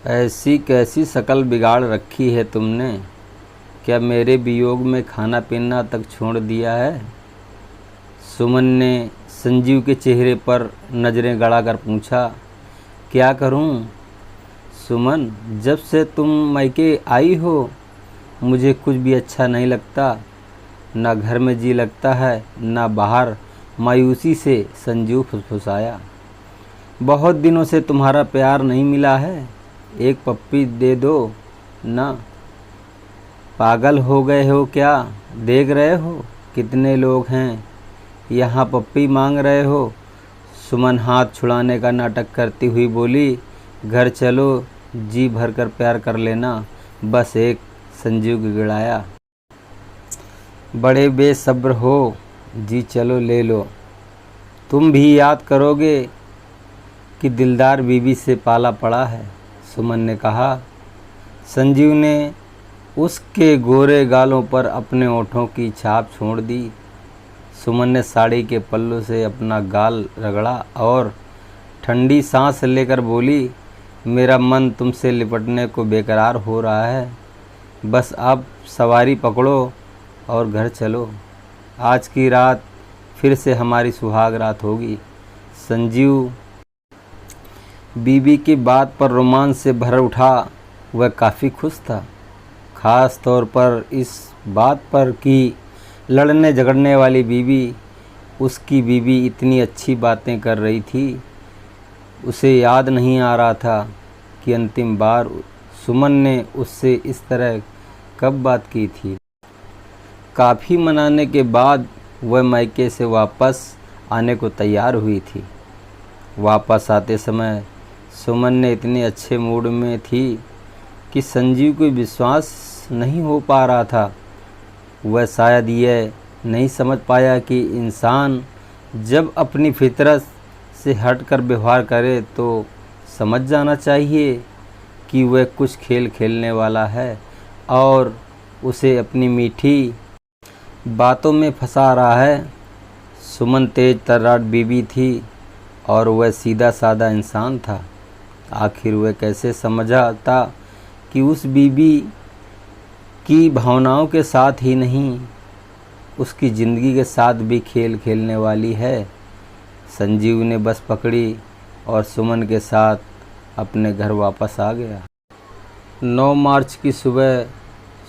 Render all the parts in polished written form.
ऐसी कैसी शकल बिगाड़ रखी है तुमने, क्या मेरे वियोग में खाना पीना तक छोड़ दिया है। सुमन ने संजीव के चेहरे पर नज़रें गड़ाकर पूछा। क्या करूं सुमन, जब से तुम मायके आई हो मुझे कुछ भी अच्छा नहीं लगता, ना घर में जी लगता है ना बाहर। मायूसी से संजीव फुसफुसाया। बहुत दिनों से तुम्हारा प्यार नहीं मिला है, एक पप्पी दे दो ना। पागल हो गए हो क्या, देख रहे हो कितने लोग हैं यहाँ, पप्पी मांग रहे हो। सुमन हाथ छुड़ाने का नाटक करती हुई बोली। घर चलो, जी भर कर प्यार कर लेना, बस एक। संजीव गिड़गिड़ाया। बड़े बेसब्र हो, जी चलो ले लो। तुम भी याद करोगे कि दिलदार बीवी से पाला पड़ा है, सुमन ने कहा। संजीव ने उसके गोरे गालों पर अपने ओठों की छाप छोड़ दी। सुमन ने साड़ी के पल्लू से अपना गाल रगड़ा और ठंडी सांस लेकर बोली, मेरा मन तुमसे लिपटने को बेकरार हो रहा है, बस अब सवारी पकड़ो और घर चलो। आज की रात फिर से हमारी सुहाग रात होगी। संजीव बीबी की बात पर रोमांच से भर उठा। वह काफ़ी खुश था, ख़ास तौर पर इस बात पर कि लड़ने झगड़ने वाली बीवी, उसकी बीवी इतनी अच्छी बातें कर रही थी। उसे याद नहीं आ रहा था कि अंतिम बार सुमन ने उससे इस तरह कब बात की थी। काफ़ी मनाने के बाद वह मायके से वापस आने को तैयार हुई थी। वापस आते समय सुमन ने इतने अच्छे मूड में थी कि संजीव को विश्वास नहीं हो पा रहा था। वह शायद यह नहीं समझ पाया कि इंसान जब अपनी फितरत से हटकर व्यवहार करे तो समझ जाना चाहिए कि वह कुछ खेल खेलने वाला है और उसे अपनी मीठी बातों में फंसा रहा है। सुमन तेज तर्रार बीवी थी और वह सीधा साधा इंसान था। आखिर वह कैसे समझाता कि उस बीवी की भावनाओं के साथ ही नहीं, उसकी ज़िंदगी के साथ भी खेल खेलने वाली है। संजीव ने बस पकड़ी और सुमन के साथ अपने घर वापस आ गया। 9 मार्च की सुबह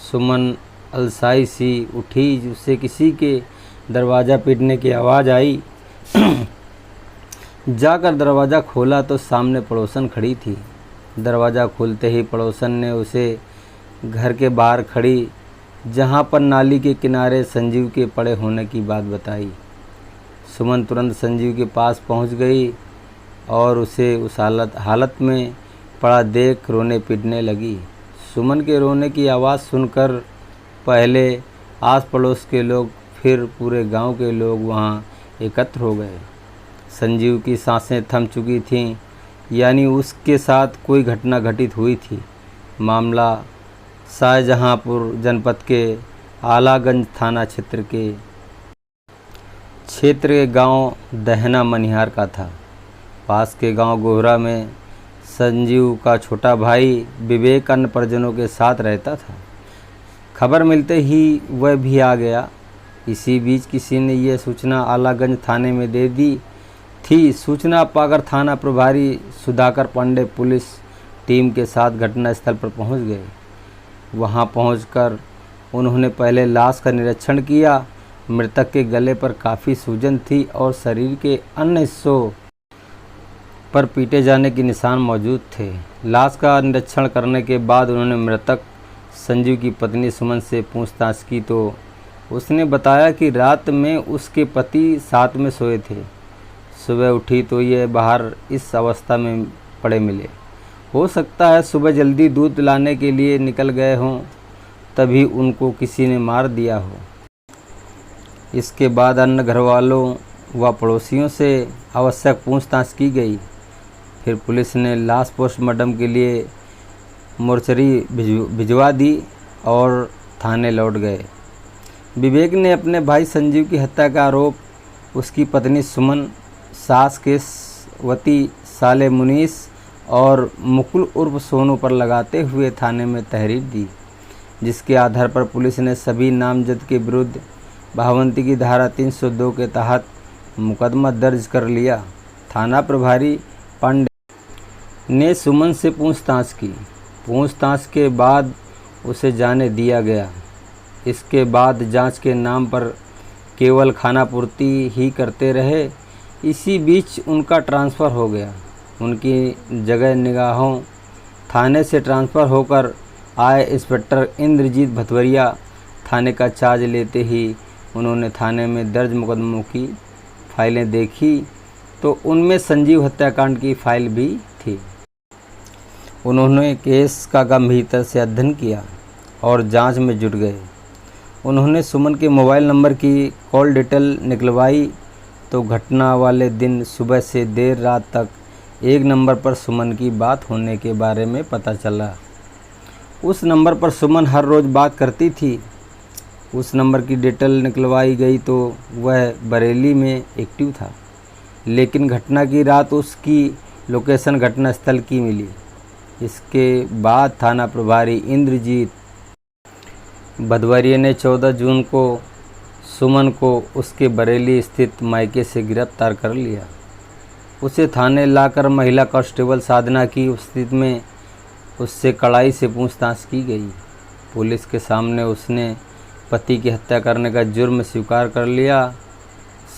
सुमन अलसाई सी उठी, उससे किसी के दरवाज़ा पीटने की आवाज़ आई। जाकर दरवाज़ा खोला तो सामने पड़ोसन खड़ी थी। दरवाज़ा खुलते ही पड़ोसन ने उसे घर के बाहर खड़ी जहाँ पर नाली के किनारे संजीव के पड़े होने की बात बताई। सुमन तुरंत संजीव के पास पहुँच गई और उसे उस हालत में पड़ा देख रोने पीटने लगी। सुमन के रोने की आवाज़ सुनकर पहले आस पड़ोस के लोग, फिर पूरे गांव के लोग वहां एकत्र हो गए। संजीव की सांसें थम चुकी थीं, यानी उसके साथ कोई घटना घटित हुई थी। मामला शाहजहांपुर जनपद के आलागंज थाना क्षेत्र के गांव दहना मनिहार का था। पास के गांव गोहरा में संजीव का छोटा भाई विवेक अन्य परिजनों के साथ रहता था। खबर मिलते ही वह भी आ गया। इसी बीच किसी ने यह सूचना आलागंज थाने में दे दी थी। सूचना पाकर थाना प्रभारी सुधाकर पांडे पुलिस टीम के साथ घटनास्थल पर पहुंच गए। वहां पहुंचकर उन्होंने पहले लाश का निरीक्षण किया। मृतक के गले पर काफ़ी सूजन थी और शरीर के अन्य हिस्सों पर पीटे जाने के निशान मौजूद थे। लाश का निरीक्षण करने के बाद उन्होंने मृतक संजीव की पत्नी सुमन से पूछताछ की तो उसने बताया कि रात में उसके पति साथ में सोए थे। सुबह उठी तो ये बाहर इस अवस्था में पड़े मिले। हो सकता है सुबह जल्दी दूध लाने के लिए निकल गए हों, तभी उनको किसी ने मार दिया हो। इसके बाद अन्य घरवालों व पड़ोसियों से आवश्यक पूछताछ की गई। फिर पुलिस ने लाश पोस्टमार्टम के लिए मोर्चरी भिजवा दी और थाने लौट गए। विवेक ने अपने भाई संजीव की हत्या का आरोप उसकी पत्नी सुमन, सास केशवती, साले मुनीस और मुकुल उर्फ सोनू पर लगाते हुए थाने में तहरीर दी, जिसके आधार पर पुलिस ने सभी नामजद के विरुद्ध भावंती की धारा 302 के तहत मुकदमा दर्ज कर लिया। थाना प्रभारी पांडे ने सुमन से पूछताछ की। पूछताछ के बाद उसे जाने दिया गया। इसके बाद जांच के नाम पर केवल खानापूर्ति ही करते रहे। इसी बीच उनका ट्रांसफ़र हो गया। उनकी जगह निगाहों थाने से ट्रांसफ़र होकर आए इंस्पेक्टर इंद्रजीत भदौरिया थाने का चार्ज लेते ही उन्होंने थाने में दर्ज मुकदमों की फाइलें देखी तो उनमें संजीव हत्याकांड की फाइल भी थी। उन्होंने केस का गंभीरता से अध्ययन किया और जांच में जुट गए। उन्होंने सुमन के मोबाइल नंबर की कॉल डिटेल निकलवाई तो घटना वाले दिन सुबह से देर रात तक एक नंबर पर सुमन की बात होने के बारे में पता चला। उस नंबर पर सुमन हर रोज़ बात करती थी। उस नंबर की डिटेल निकलवाई गई तो वह बरेली में एक्टिव था, लेकिन घटना की रात उसकी लोकेशन घटना स्थल की मिली। इसके बाद थाना प्रभारी इंद्रजीत भदौरिया ने 14 जून को सुमन को उसके बरेली स्थित मायके से गिरफ्तार कर लिया। उसे थाने लाकर महिला कांस्टेबल साधना की उपस्थिति में उससे कड़ाई से पूछताछ की गई। पुलिस के सामने उसने पति की हत्या करने का जुर्म स्वीकार कर लिया।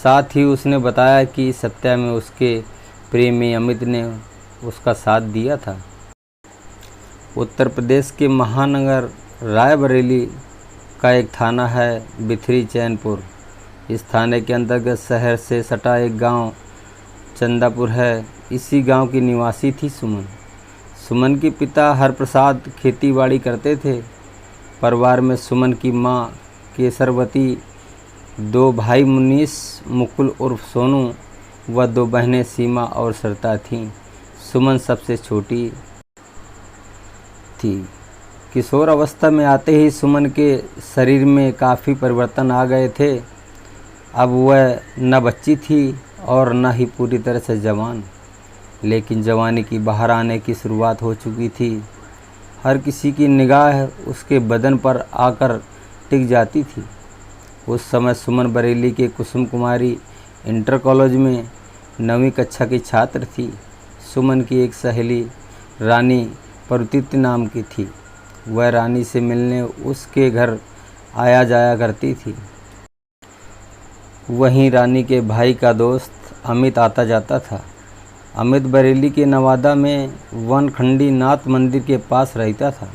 साथ ही उसने बताया कि इस हत्या में उसके प्रेमी अमित ने उसका साथ दिया था। उत्तर प्रदेश के महानगर रायबरेली का एक थाना है बिथरी चैनपुर। इस थाने के अंतर्गत शहर से सटा एक गांव चंदापुर है। इसी गांव की निवासी थी सुमन। सुमन के पिता हरप्रसाद खेतीबाड़ी करते थे। परिवार में सुमन की मां केसरवती, 2 भाई मुनीस मुकुल उर्फ सोनू व 2 बहनें सीमा और सरिता थीं। सुमन सबसे छोटी थी। किशोर अवस्था में आते ही सुमन के शरीर में काफ़ी परिवर्तन आ गए थे। अब वह न बच्ची थी और न ही पूरी तरह से जवान, लेकिन जवानी की बाहर आने की शुरुआत हो चुकी थी। हर किसी की निगाह उसके बदन पर आकर टिक जाती थी। उस समय सुमन बरेली के कुसुम कुमारी इंटर कॉलेज में 9वीं कक्षा की छात्र थी। सुमन की एक सहेली रानी परुतित नाम की थी। वह रानी से मिलने उसके घर आया जाया करती थी। वहीं रानी के भाई का दोस्त अमित आता जाता था। अमित बरेली के नवादा में वनखंडी नाथ मंदिर के पास रहता था।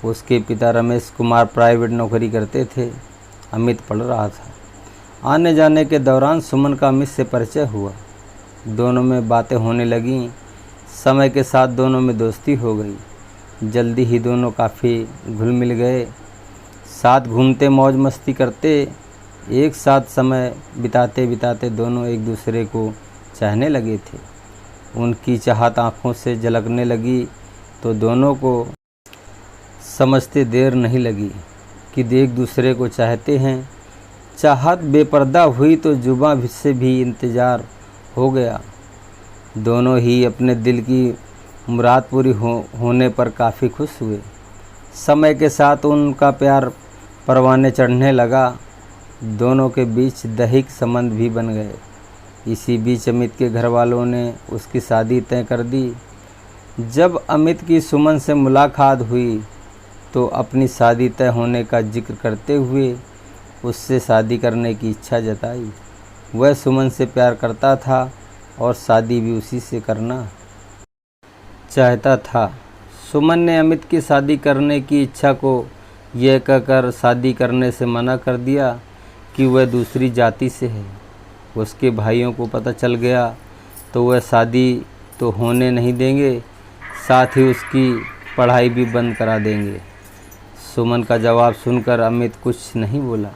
उसके पिता रमेश कुमार प्राइवेट नौकरी करते थे। अमित पढ़ रहा था। आने जाने के दौरान सुमन का अमित से परिचय हुआ। दोनों में बातें होने लगीं। समय के साथ दोनों में दोस्ती हो गई। जल्दी ही दोनों काफ़ी घुल मिल गए। साथ घूमते मौज मस्ती करते, एक साथ समय बिताते बिताते दोनों एक दूसरे को चाहने लगे थे। उनकी चाहत आँखों से झलकने लगी तो दोनों को समझते देर नहीं लगी कि एक दूसरे को चाहते हैं। चाहत बेपर्दा हुई तो जुबां से भी इंतज़ार हो गया। दोनों ही अपने दिल की मुराद पूरी होने पर काफ़ी खुश हुए। समय के साथ उनका प्यार परवाने चढ़ने लगा। दोनों के बीच दैहिक संबंध भी बन गए। इसी बीच अमित के घर वालों ने उसकी शादी तय कर दी। जब अमित की सुमन से मुलाकात हुई तो अपनी शादी तय होने का जिक्र करते हुए उससे शादी करने की इच्छा जताई। वह सुमन से प्यार करता था और शादी भी उसी से करना चाहता था। सुमन ने अमित की शादी करने की इच्छा को यह कहकर शादी करने से मना कर दिया कि वह दूसरी जाति से है। उसके भाइयों को पता चल गया तो वह शादी तो होने नहीं देंगे, साथ ही उसकी पढ़ाई भी बंद करा देंगे। सुमन का जवाब सुनकर अमित कुछ नहीं बोला।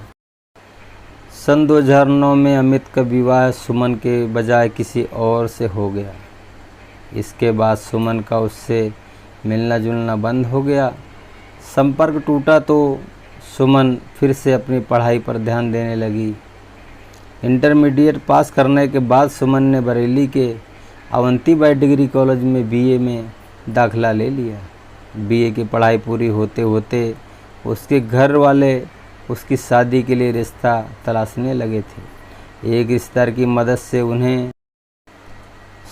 सन 2009 में अमित का विवाह सुमन के बजाय किसी और से हो गया। इसके बाद सुमन का उससे मिलना जुलना बंद हो गया। संपर्क टूटा तो सुमन फिर से अपनी पढ़ाई पर ध्यान देने लगी। इंटरमीडिएट पास करने के बाद सुमन ने बरेली के अवंतीबाई डिग्री कॉलेज में बीए में दाखिला ले लिया। बीए की पढ़ाई पूरी होते होते उसके घर वाले उसकी शादी के लिए रिश्ता तलाशने लगे थे। एक रिश्तेदार की मदद से उन्हें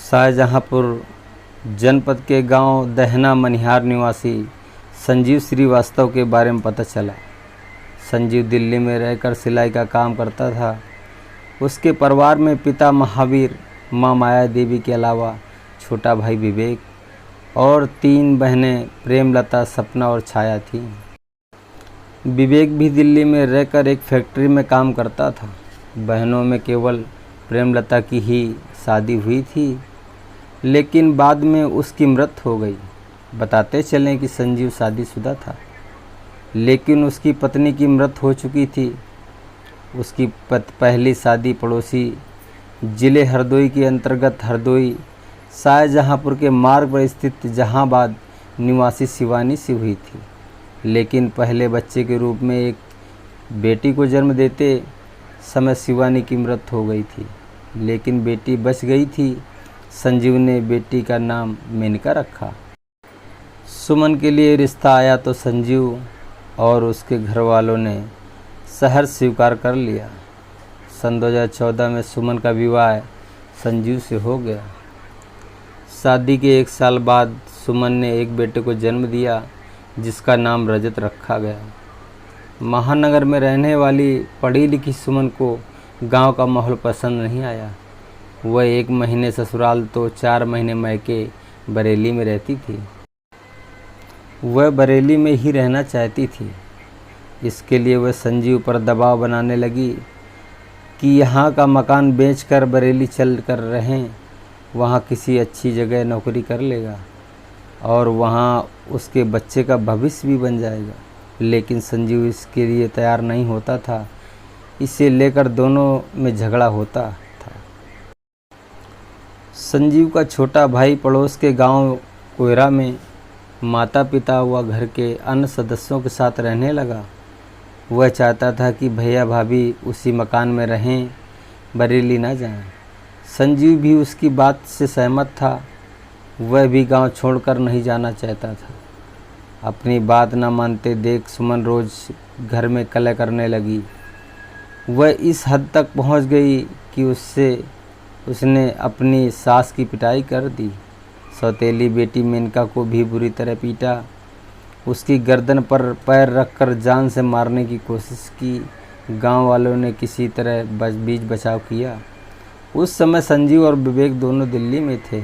शाहजहांपुर जनपद के गांव दहना मनिहार निवासी संजीव श्रीवास्तव के बारे में पता चला। संजीव दिल्ली में रहकर सिलाई का काम करता था। उसके परिवार में पिता महावीर, माँ माया देवी के अलावा छोटा भाई विवेक और 3 बहनें प्रेमलता, सपना और छाया थीं। विवेक भी दिल्ली में रहकर एक फैक्ट्री में काम करता था। बहनों में केवल प्रेमलता की ही शादी हुई थी, लेकिन बाद में उसकी मृत्यु हो गई। बताते चलें कि संजीव शादीशुदा था, लेकिन उसकी पत्नी की मृत्यु हो चुकी थी। उसकी पहली शादी पड़ोसी जिले हरदोई के अंतर्गत हरदोई शाहजहांपुर के मार्ग पर स्थित जहांबाद निवासी शिवानी से हुई थी, लेकिन पहले बच्चे के रूप में एक बेटी को जन्म देते समय शिवानी की मृत्यु हो गई थी, लेकिन बेटी बच गई थी। संजीव ने बेटी का नाम मेनका रखा। सुमन के लिए रिश्ता आया तो संजीव और उसके घर वालों ने सहर्ष स्वीकार कर लिया। सन 2014 में सुमन का विवाह संजीव से हो गया। शादी के 1 साल बाद सुमन ने एक बेटे को जन्म दिया, जिसका नाम रजत रखा गया। महानगर में रहने वाली पढ़ी लिखी सुमन को गांव का माहौल पसंद नहीं आया। वह 1 महीने ससुराल तो 4 महीने मायके बरेली में रहती थी। वह बरेली में ही रहना चाहती थी। इसके लिए वह संजीव पर दबाव बनाने लगी कि यहाँ का मकान बेचकर बरेली चल कर रहें, वहाँ किसी अच्छी जगह नौकरी कर लेगा और वहाँ उसके बच्चे का भविष्य भी बन जाएगा। लेकिन संजीव इसके लिए तैयार नहीं होता था। इसे लेकर दोनों में झगड़ा होता था। संजीव का छोटा भाई पड़ोस के गांव कोयरा में माता पिता व घर के अन्य सदस्यों के साथ रहने लगा। वह चाहता था कि भैया भाभी उसी मकान में रहें, बरेली ना जाएं। संजीव भी उसकी बात से सहमत था। वह भी गांव छोड़कर नहीं जाना चाहता था। अपनी बात न मानते देख सुमन रोज़ घर में कलह करने लगी। वह इस हद तक पहुंच गई कि उसने अपनी सास की पिटाई कर दी। सौतेली बेटी मेनका को भी बुरी तरह पीटा। उसकी गर्दन पर पैर रखकर जान से मारने की कोशिश की। गांव वालों ने किसी तरह बीच बचाव किया। उस समय संजीव और विवेक दोनों दिल्ली में थे।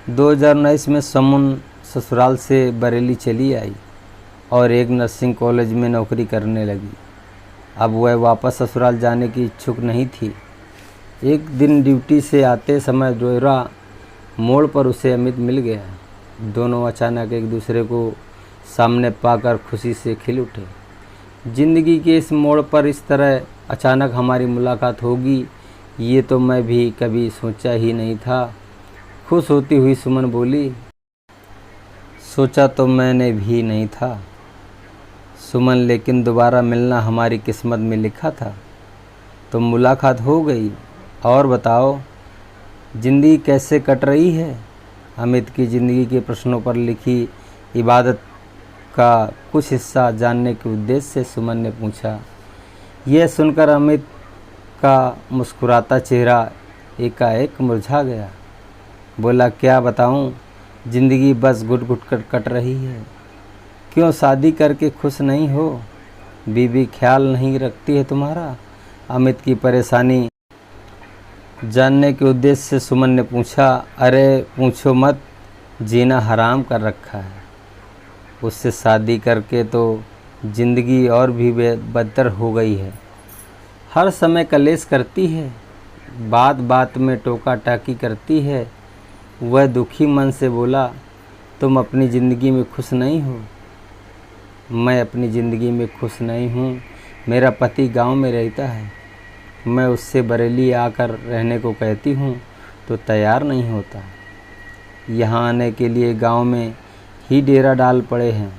2019 में सुमन ससुराल से बरेली चली आई और एक नर्सिंग कॉलेज में नौकरी करने लगी। अब वह वापस ससुराल जाने की इच्छुक नहीं थी। एक दिन ड्यूटी से आते समय डोयरा मोड़ पर उसे अमित मिल गया। दोनों अचानक एक दूसरे को सामने पाकर खुशी से खिल उठे। जिंदगी के इस मोड़ पर इस तरह अचानक हमारी मुलाकात होगी, ये तो मैं भी कभी सोचा ही नहीं था। खुश होती हुई सुमन बोली। सोचा तो मैंने भी नहीं था सुमन, लेकिन दोबारा मिलना हमारी किस्मत में लिखा था। तो मुलाकात हो गई। और बताओ ज़िंदगी कैसे कट रही है? अमित की ज़िंदगी के प्रश्नों पर लिखी इबादत का कुछ हिस्सा जानने के उद्देश्य से सुमन ने पूछा। यह सुनकर अमित का मुस्कुराता चेहरा एकाएक मुरझा गया। बोला, क्या बताऊं, ज़िंदगी बस घुट घुट कर कट रही है। क्यों शादी करके खुश नहीं हो? बीवी ख्याल नहीं रखती है तुम्हारा? अमित की परेशानी जानने के उद्देश्य से सुमन ने पूछा। अरे पूछो मत, जीना हराम कर रखा है। उससे शादी करके तो ज़िंदगी और भी बदतर हो गई है। हर समय कलेश करती है, बात बात में टोका टाकी करती है। वह दुखी मन से बोला, तुम अपनी ज़िंदगी में खुश नहीं हो? मैं अपनी ज़िंदगी में खुश नहीं हूँ। मेरा पति गांव में रहता है। मैं उससे बरेली आकर रहने को कहती हूँ तो तैयार नहीं होता। यहाँ आने के लिए गांव में ही डेरा डाल पड़े हैं।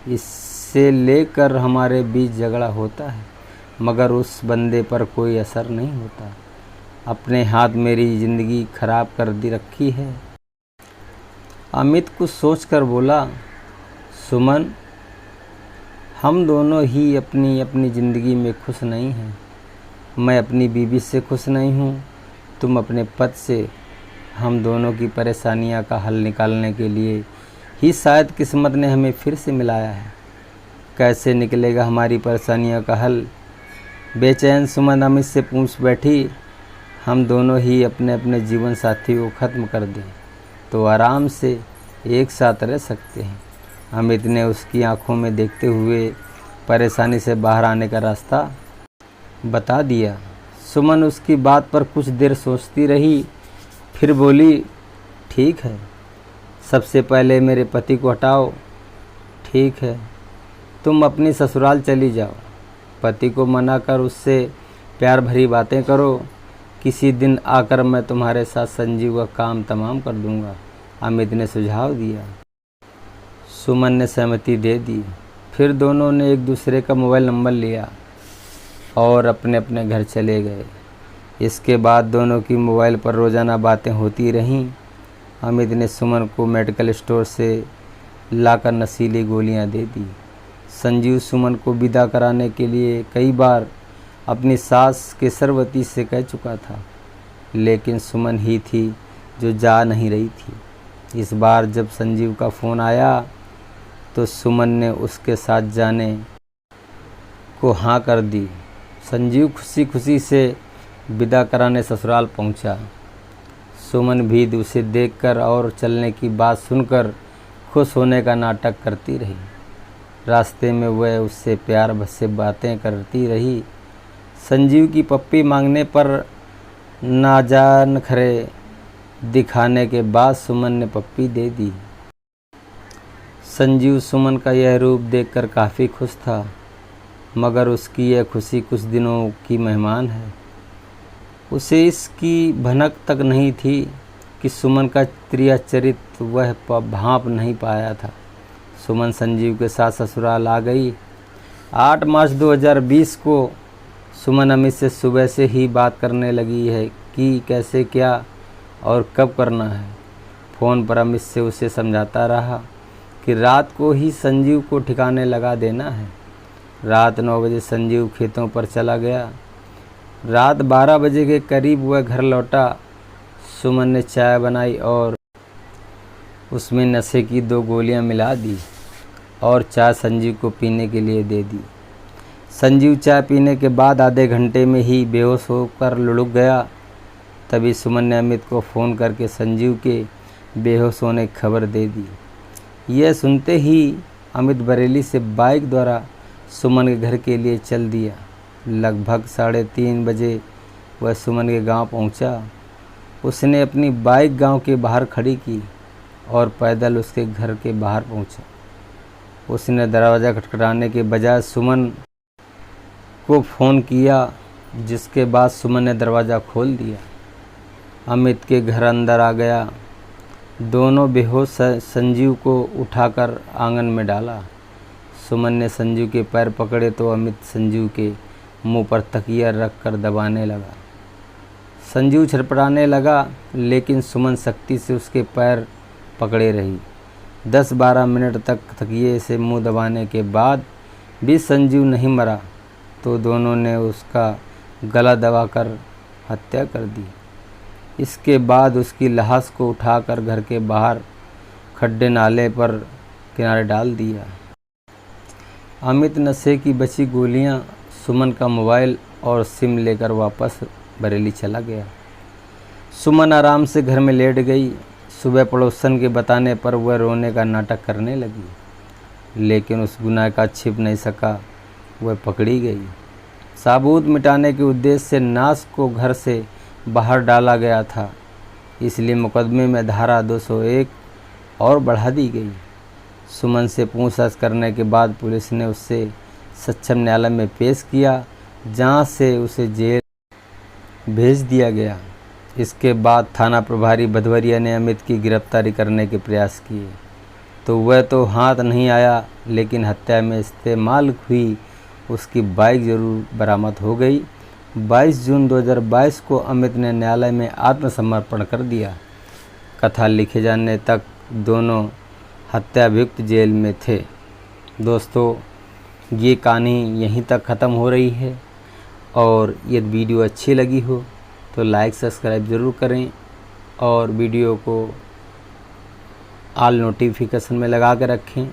इससे लेकर हमारे बीच झगड़ा होता है, मगर उस बंदे पर कोई असर नहीं होता। अपने हाथ मेरी ज़िंदगी खराब कर दी रखी है। अमित कुछ सोचकर बोला, सुमन, हम दोनों ही अपनी अपनी ज़िंदगी में खुश नहीं हैं। मैं अपनी बीवी से खुश नहीं हूँ, तुम अपने पति से। हम दोनों की परेशानियाँ का हल निकालने के लिए ही शायद किस्मत ने हमें फिर से मिलाया है। कैसे निकलेगा हमारी परेशानियों का हल? बेचैन सुमन अमित से पूछ बैठी। हम दोनों ही अपने अपने जीवन साथी को ख़त्म कर दें तो आराम से एक साथ रह सकते हैं। अमित ने उसकी आंखों में देखते हुए परेशानी से बाहर आने का रास्ता बता दिया। सुमन उसकी बात पर कुछ देर सोचती रही, फिर बोली, ठीक है, सबसे पहले मेरे पति को हटाओ। ठीक है, तुम अपनी ससुराल चली जाओ। पति को मना कर उससे प्यार भरी बातें करो। किसी दिन आकर मैं तुम्हारे साथ संजीव का काम तमाम कर दूंगा, अमित ने सुझाव दिया। सुमन ने सहमति दे दी। फिर दोनों ने एक दूसरे का मोबाइल नंबर लिया और अपने अपने घर चले गए। इसके बाद दोनों की मोबाइल पर रोज़ाना बातें होती रहीं। अमित ने सुमन को मेडिकल स्टोर से लाकर नशीली गोलियां दे दी। संजीव सुमन को विदा कराने के लिए कई बार अपनी सास केसरवती से कह चुका था, लेकिन सुमन ही थी जो जा नहीं रही थी। इस बार जब संजीव का फ़ोन आया तो सुमन ने उसके साथ जाने को हाँ कर दी। संजीव खुशी खुशी से विदा कराने ससुराल पहुंचा। सुमन भी उसे देखकर और चलने की बात सुनकर खुश होने का नाटक करती रही। रास्ते में वह उससे प्यार से बातें करती रही। संजीव की पप्पी मांगने पर नाजान खरे दिखाने के बाद सुमन ने पप्पी दे दी। संजीव सुमन का यह रूप देखकर काफ़ी खुश था, मगर उसकी यह खुशी कुछ दिनों की मेहमान है। उसे इसकी भनक तक नहीं थी कि सुमन का त्रिया चरित्र वह भांप नहीं पाया था। सुमन संजीव के साथ ससुराल आ गई। 8 मार्च 2020 को सुमन अमित से सुबह से ही बात करने लगी है कि कैसे, क्या और कब करना है। फ़ोन पर अमित से उसे समझाता रहा कि रात को ही संजीव को ठिकाने लगा देना है। रात 9 बजे संजीव खेतों पर चला गया। रात 12 बजे के करीब वह घर लौटा। सुमन ने चाय बनाई और उसमें नशे की 2 गोलियां मिला दी और चाय संजीव को पीने के लिए दे दी। संजीव चाय पीने के बाद आधे घंटे में ही बेहोश होकर लुढ़क गया। तभी सुमन ने अमित को फ़ोन करके संजीव के बेहोश होने की खबर दे दी। यह सुनते ही अमित बरेली से बाइक द्वारा सुमन के घर के लिए चल दिया। लगभग 3:30 बजे वह सुमन के गांव पहुंचा। उसने अपनी बाइक गांव के बाहर खड़ी की और पैदल उसके घर के बाहर पहुंचा। उसने दरवाज़ा खटखटाने के बजाय सुमन को फ़ोन किया, जिसके बाद सुमन ने दरवाज़ा खोल दिया। अमित के घर अंदर आ गया। दोनों बेहोश संजीव को उठाकर आंगन में डाला। सुमन ने संजीव के पैर पकड़े तो अमित संजीव के मुंह पर तकिया रख कर दबाने लगा। संजीव छटपटाने लगा, लेकिन सुमन सख्ती से उसके पैर पकड़े रही। 10-12 मिनट तक तकिए से मुंह दबाने के बाद भी संजीव नहीं मरा तो दोनों ने उसका गला दबाकर हत्या कर दी। इसके बाद उसकी लाश को उठाकर घर के बाहर खड्डे नाले पर किनारे डाल दिया। अमित नशे की बची गोलियां, सुमन का मोबाइल और सिम लेकर वापस बरेली चला गया। सुमन आराम से घर में लेट गई। सुबह पड़ोसन के बताने पर वह रोने का नाटक करने लगी, लेकिन उस गुनाह का छिप नहीं सका। वह पकड़ी गई। साबूत मिटाने के उद्देश्य से नाश को घर से बाहर डाला गया था, इसलिए मुकदमे में धारा 201 और बढ़ा दी गई। सुमन से पूछताछ करने के बाद पुलिस ने उसे सक्षम न्यायालय में पेश किया, जहां से उसे जेल भेज दिया गया। इसके बाद थाना प्रभारी भदवरिया ने अमित की गिरफ्तारी करने के प्रयास किए तो वह तो हाथ नहीं आया, लेकिन हत्या में इस्तेमाल हुई उसकी बाइक जरूर बरामद हो गई। 22 जून 2022 को अमित ने न्यायालय में आत्मसमर्पण कर दिया। कथा लिखे जाने तक दोनों हत्याभियुक्त जेल में थे। दोस्तों, ये कहानी यहीं तक ख़त्म हो रही है और यदि वीडियो अच्छी लगी हो तो लाइक सब्सक्राइब ज़रूर करें और वीडियो को ऑल नोटिफिकेशन में लगा के रखें।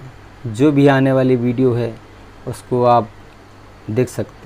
जो भी आने वाली वीडियो है उसको आप देख सकते हैं।